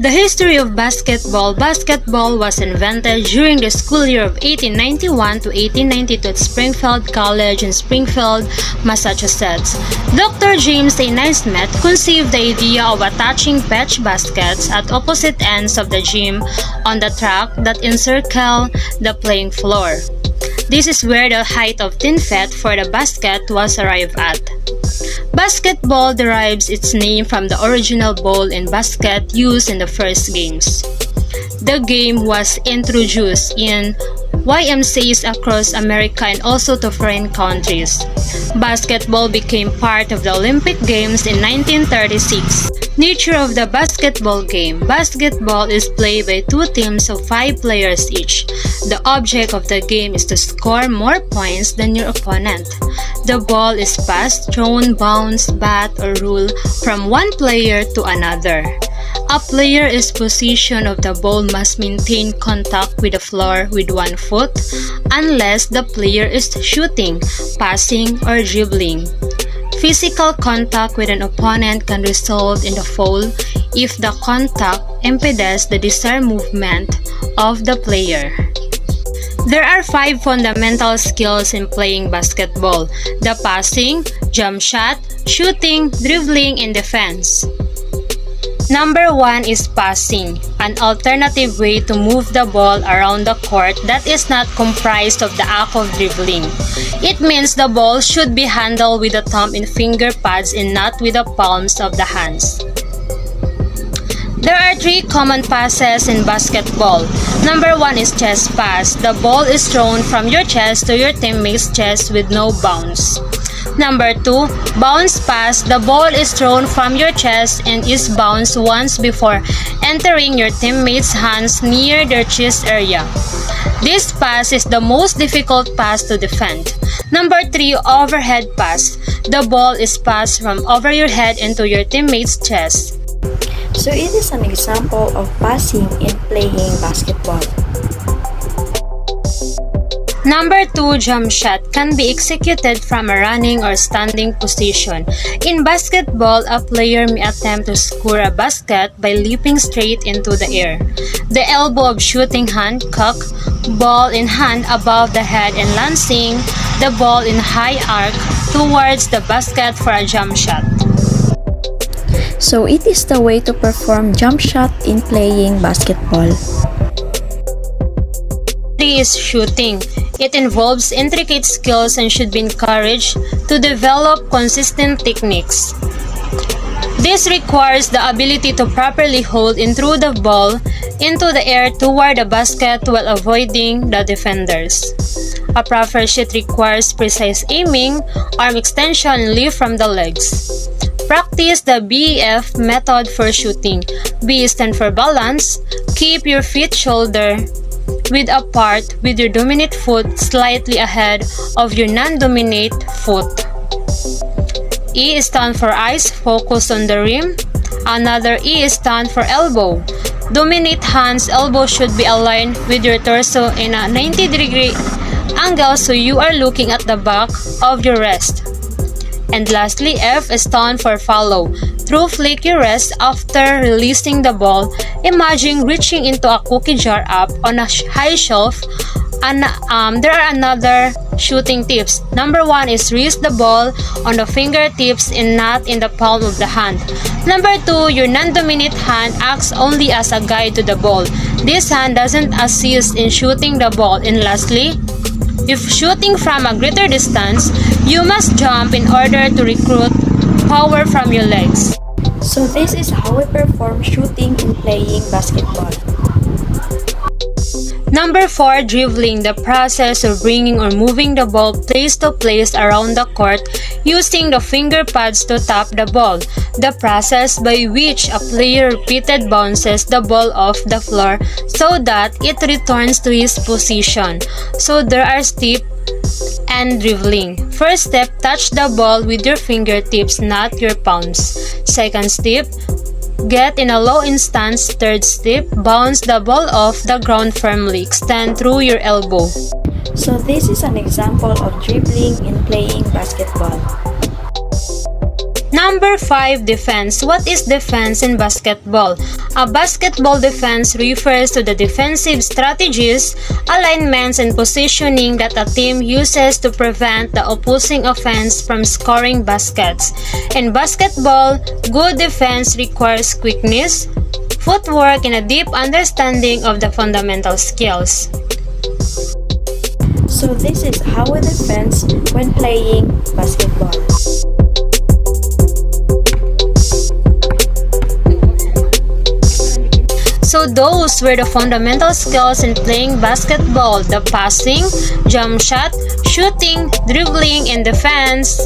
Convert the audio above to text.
The history of basketball. Basketball was invented during the school year of 1891 to 1892 at Springfield College in Springfield, Massachusetts. Dr. James A. Naismith conceived the idea of attaching pitch baskets at opposite ends of the gym on the track that encircle the playing floor. This is where the height of 10 feet for the basket was arrived at. Basketball derives its name from the original ball and basket used in the first games. The game was introduced in YMCA's across America and also to foreign countries. Basketball became part of the Olympic Games in 1936. Nature of the basketball game. Basketball is played by two teams of 5 players each. The object of the game is to score more points than your opponent. The ball is passed, thrown, bounced, bat, or roll from one player to another. A player in possession of the ball must maintain contact with the floor with one foot unless the player is shooting, passing, or dribbling. Physical contact with an opponent can result in the foul if the contact impedes the desired movement of the player. There are 5 fundamental skills in playing basketball: the passing, jump shot, shooting, dribbling, and defense. Number 1 is passing, an alternative way to move the ball around the court that is not comprised of the act of dribbling. It means the ball should be handled with the thumb and finger pads and not with the palms of the hands. There are 3 common passes in basketball. Number 1 is chest pass. The ball is thrown from your chest to your teammate's chest with no bounce. Number 2, bounce pass. The ball is thrown from your chest and is bounced once before entering your teammate's hands near their chest area. This pass is the most difficult pass to defend. Number 3, overhead pass. The ball is passed from over your head into your teammate's chest. So it is an example of passing in playing basketball. Number 2, jump shot can be executed from a running or standing position. In basketball, a player may attempt to score a basket by leaping straight into the air. The elbow of shooting hand, cock, ball in hand above the head and lancing the ball in high arc towards the basket for a jump shot. So it is the way to perform jump shot in playing basketball. 3 is shooting. It involves intricate skills and should be encouraged to develop consistent techniques. This requires the ability to properly hold and throw the ball into the air toward the basket while avoiding the defenders. A proper shot requires precise aiming, arm extension, and lift from the legs. Practice the BEF method for shooting. B stand for balance. Keep your feet shoulder width apart with your dominant foot slightly ahead of your non-dominant foot. E stand for eyes, focus on the rim. Another E stand for elbow. Dominate hands, elbow should be aligned with your torso in a 90-degree angle so you are looking at the back of your wrist. And lastly, F stand for follow. Through flick your wrist after releasing the ball. Imagine reaching into a cookie jar up on a high shelf. And there are another shooting tips. Number 1 is release the ball on the fingertips and not in the palm of the hand. Number 2, your non-dominant hand acts only as a guide to the ball. This hand doesn't assist in shooting the ball. And lastly, if shooting from a greater distance, you must jump in order to recruit power from your legs. So this is how we perform shooting in playing basketball. Number 4, dribbling, the process of bringing or moving the ball place to place around the court using the finger pads to tap the ball. The process by which a player repeatedly bounces the ball off the floor so that it returns to his position. So there are steps and dribbling. First step, touch the ball with your fingertips, not your palms. Second step, get in a low instance. Third step, bounce the ball off the ground firmly. Extend through your elbow. So this is an example of dribbling in playing basketball. Number 5. Defense. What is defense in basketball? A basketball defense refers to the defensive strategies, alignments, and positioning that a team uses to prevent the opposing offense from scoring baskets. In basketball, good defense requires quickness, footwork, and a deep understanding of the fundamental skills. So this is how we defense when playing basketball. So those were the fundamental skills in playing basketball: the passing, jump shot, shooting, dribbling, and defense.